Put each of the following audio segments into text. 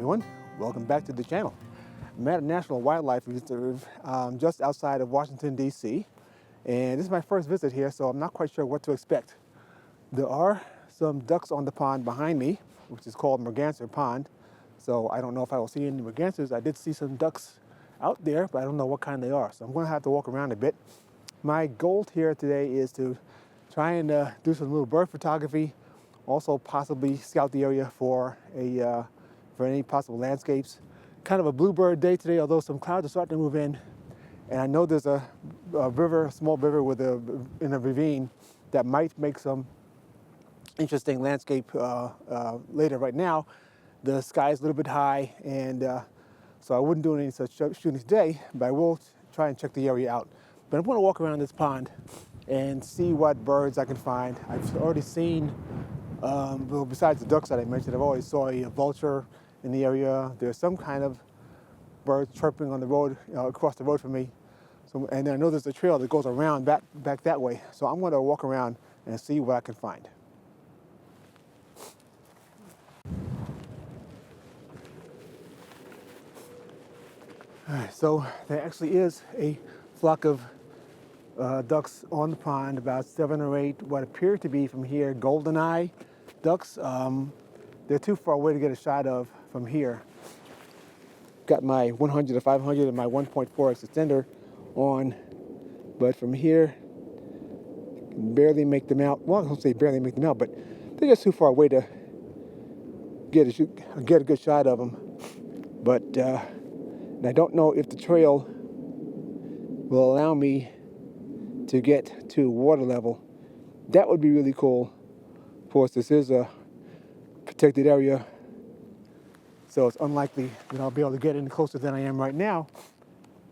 doing? Welcome back to the channel. I'm at a National Wildlife Reserve just outside of Washington, D.C. And this is my first visit here, so I'm not quite sure what to expect. There are some ducks on the pond behind me, which is called Merganser Pond. So I don't know if I will see any Mergansers. I did see some ducks out there, but I don't know what kind they are. So I'm going to have to walk around a bit. My goal here today is to try and do some little bird photography, also possibly scout the area for any possible landscapes. Kind of a bluebird day today, although some clouds are starting to move in. And I know there's a river, a small river in a ravine that might make some interesting landscape later. Right now, the sky is a little bit high, and so I wouldn't do any such shooting today, but I will try and check the area out. But I'm going to walk around this pond and see what birds I can find. I've already seen, well, besides the ducks that I mentioned, I've already saw a vulture in the area. There's some kind of birds chirping on the road, across the road from me. So, and I know there's a trail that goes around back that way. So I'm going to walk around and see what I can find. All right, so there actually is a flock of ducks on the pond, about 7 or 8, what appear to be from here, goldeneye ducks. They're too far away to get a shot of from here. Got my 100 to 500 and my 1.4x extender on, but from here, can barely make them out. Well, I don't say barely make them out, but they're just too far away to get a good shot of them. But and I don't know if the trail will allow me to get to water level. That would be really cool. Of course, this is a protected area, so it's unlikely that I'll be able to get any closer than I am right now.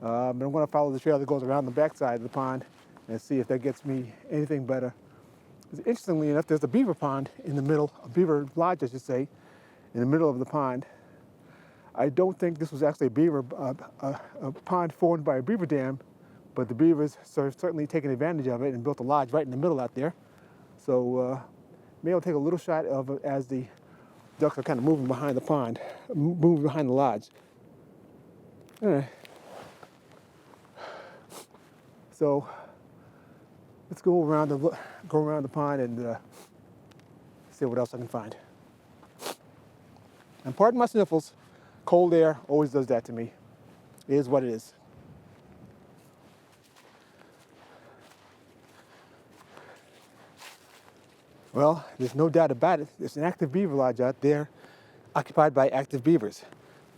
But I'm going to follow the trail that goes around the backside of the pond and see if that gets me anything better. Interestingly enough, there's a beaver pond in the middle, a beaver lodge, I should say, in the middle of the pond. I don't think this was actually a pond formed by a beaver dam, but the beavers have certainly taken advantage of it and built a lodge right in the middle out there. So maybe I'll take a little shot of it as the ducks are kind of moving behind the pond, moving behind the lodge. All right. So let's go around the pond and see what else I can find. And pardon my sniffles. Cold air always does that to me. It is what it is. Well, there's no doubt about it. There's an active beaver lodge out there occupied by active beavers.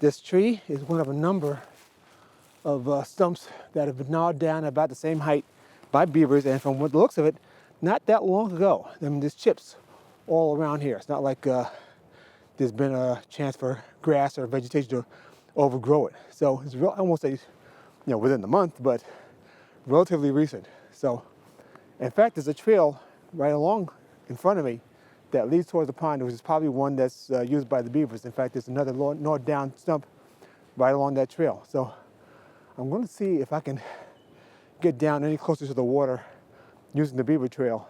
This tree is one of a number of stumps that have been gnawed down about the same height by beavers, and from what the looks of it, not that long ago. I mean, there's chips all around here. It's not like there's been a chance for grass or vegetation to overgrow it. So it's I won't say, within the month, but relatively recent. So, in fact, there's a trail right along in front of me that leads towards the pond, which is probably one that's used by the beavers. In fact, there's another gnawed down stump right along that trail. So I'm going to see if I can get down any closer to the water using the beaver trail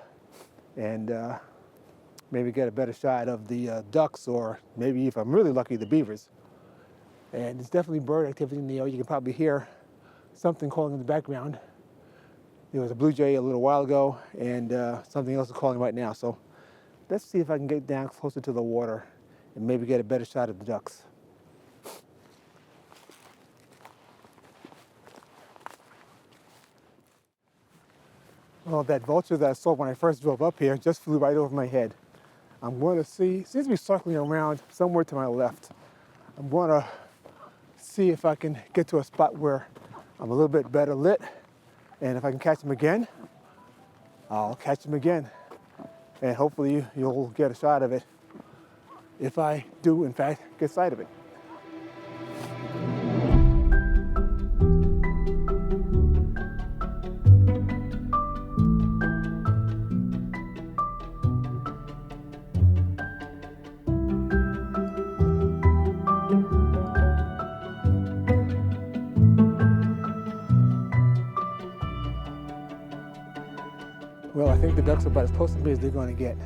and maybe get a better shot of the ducks, or maybe, if I'm really lucky, the beavers. And it's definitely bird activity in the area. You can probably hear something calling in the background. There was a blue jay a little while ago, and something else is calling right now. So let's see if I can get down closer to the water and maybe get a better shot of the ducks. Well, that vulture that I saw when I first drove up here just flew right over my head. I'm going to see, it seems to be circling around somewhere to my left. I'm going to see if I can get to a spot where I'm a little bit better lit, and if I can catch him again, I'll catch him again, and hopefully you'll get a shot of it if I do, in fact, get sight of it. Well, I think the ducks are about as close to me as they're going to get.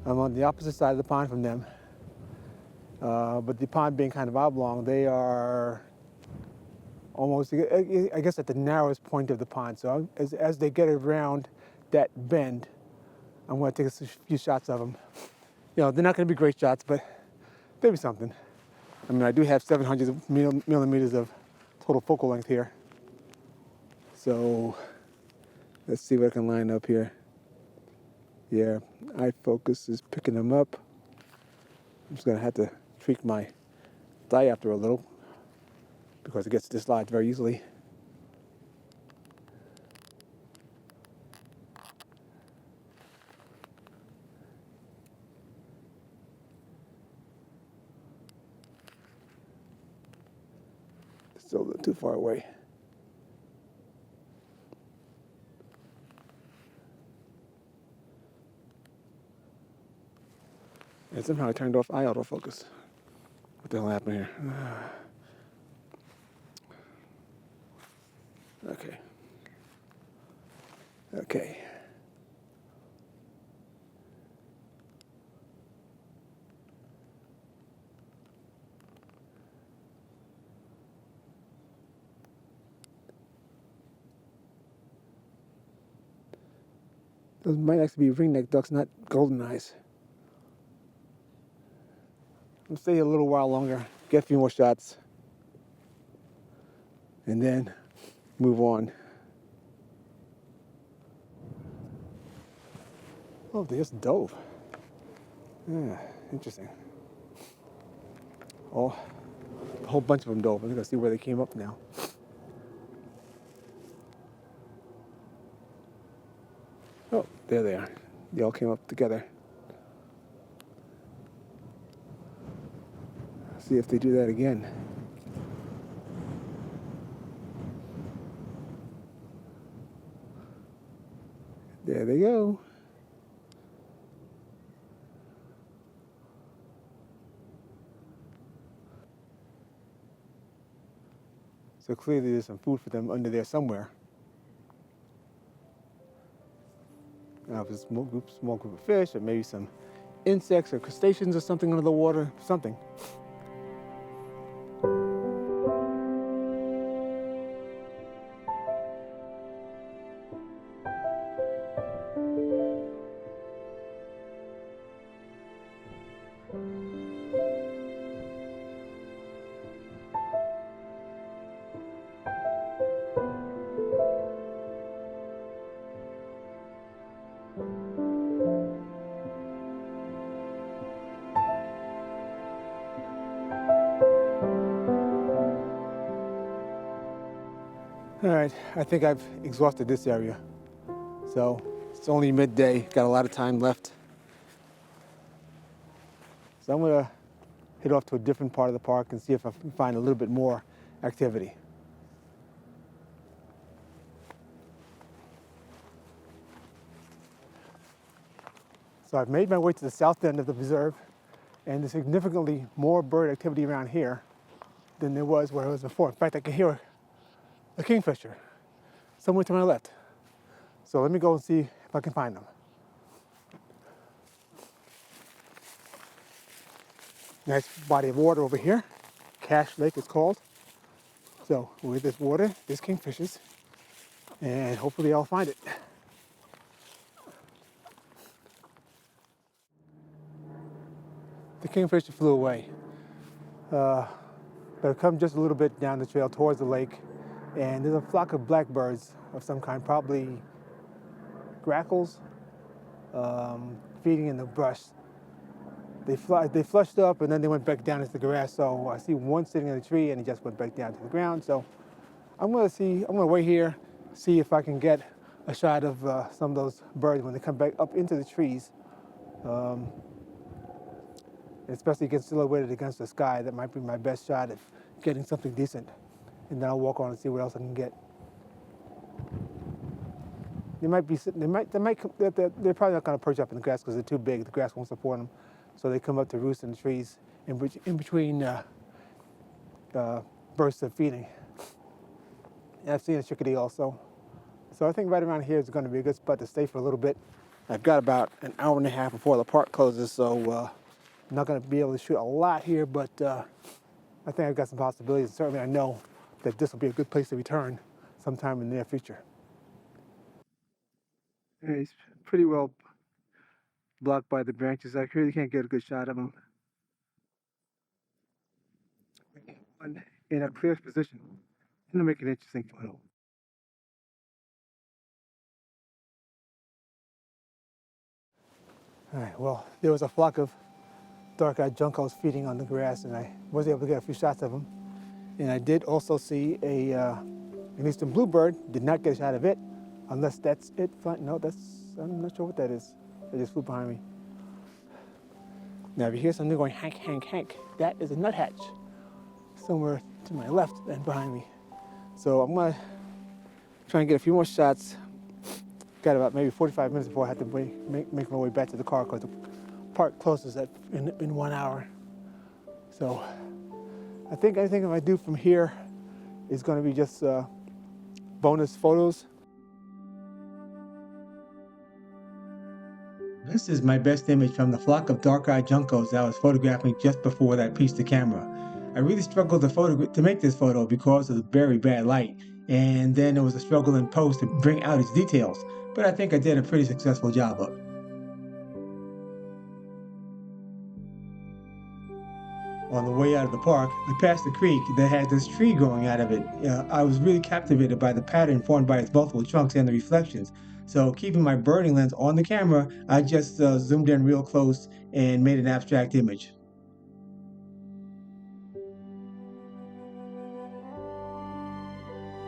I'm on the opposite side of the pond from them. But the pond being kind of oblong, they are almost, I guess, at the narrowest point of the pond. So as they get around that bend, I'm going to take a few shots of them. You know, they're not going to be great shots, but maybe something. I mean, I do have 700 millimeters of total focal length here. So let's see what I can line up here. Yeah, eye focus is picking them up. I'm just going to have to tweak my diopter a little because it gets dislodged very easily. Still a little too far away. And somehow I turned off eye autofocus. What the hell happened here? Okay. Okay. Those might actually be ringneck ducks, not golden eyes. I'll stay here a little while longer, get a few more shots, and then move on. Oh, they just dove. Yeah, interesting. Oh, a whole bunch of them dove. I'm gonna see where they came up now. Oh, there they are. They all came up together. See if they do that again. There they go. So clearly there's some food for them under there somewhere. Now if it's a small group of fish, or maybe some insects or crustaceans or something under the water, something. All right, I think I've exhausted this area. So it's only midday, got a lot of time left. So I'm gonna head off to a different part of the park and see if I can find a little bit more activity. So I've made my way to the south end of the preserve, and there's significantly more bird activity around here than there was where I was before. In fact, I can hear a kingfisher somewhere to my left. So let me go and see if I can find them. Nice body of water over here. Cache Lake it's called. So with this water, there's kingfishers, and hopefully I'll find it. The kingfisher flew away. But I've come just a little bit down the trail towards the lake, and there's a flock of blackbirds of some kind, probably grackles, feeding in the brush. They flushed up and then they went back down into the grass. So I see one sitting in a tree and he just went back down to the ground. So I'm gonna wait here, see if I can get a shot of some of those birds when they come back up into the trees. Especially get silhouetted against the sky. That might be my best shot at getting something decent. And then I'll walk on and see what else I can get. They're probably not going to perch up in the grass because they're too big. The grass won't support them. So they come up to roost in the trees in between bursts of feeding. And I've seen a chickadee also. So I think right around here is going to be a good spot to stay for a little bit. I've got about an hour and a half before the park closes, so I'm not going to be able to shoot a lot here, but I think I've got some possibilities. Certainly I know that this will be a good place to return sometime in the near future. It's pretty well blocked by the branches. I really can't get a good shot of him in a clear position. It's going to make an interesting photo. All right, well, there was a flock of dark-eyed juncos feeding on the grass, and I was able to get a few shots of them. And I did also see an eastern bluebird. Did not get a shot of it, unless that's it. No, I'm not sure what that is. It just flew behind me. Now, if you hear something going hank, hank, hank, that is a nuthatch somewhere to my left and behind me. So I'm gonna try and get a few more shots. Got about maybe 45 minutes before I have to make my way back to the car because the park closes in 1 hour. So I think anything I do from here is going to be just bonus photos. This is my best image from the flock of dark-eyed juncos that I was photographing just before that pieced the camera. I really struggled to make this photo because of the very bad light, and then it was a struggle in post to bring out its details, but I think I did a pretty successful job of it. On the way out of the park, I passed a creek that had this tree growing out of it. I was really captivated by the pattern formed by its multiple trunks and the reflections. So keeping my birding lens on the camera, I just zoomed in real close and made an abstract image.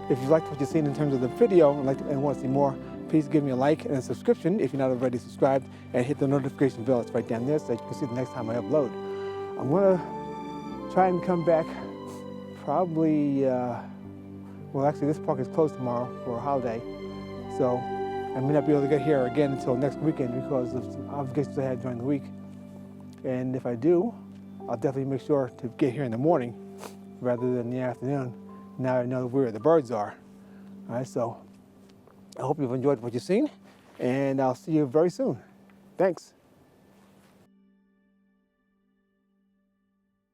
If you liked what you've seen in terms of the video and want to see more, please give me a like and a subscription if you're not already subscribed, and hit the notification bell. It's right down there so that you can see the next time I upload. I'm going to try and come back probably, well, actually this park is closed tomorrow for a holiday, so I may not be able to get here again until next weekend because of some obligations I had during the week. And if I do, I'll definitely make sure to get here in the morning rather than the afternoon. Now I know where the birds are. All right, so I hope you've enjoyed what you've seen, and I'll see you very soon. Thanks.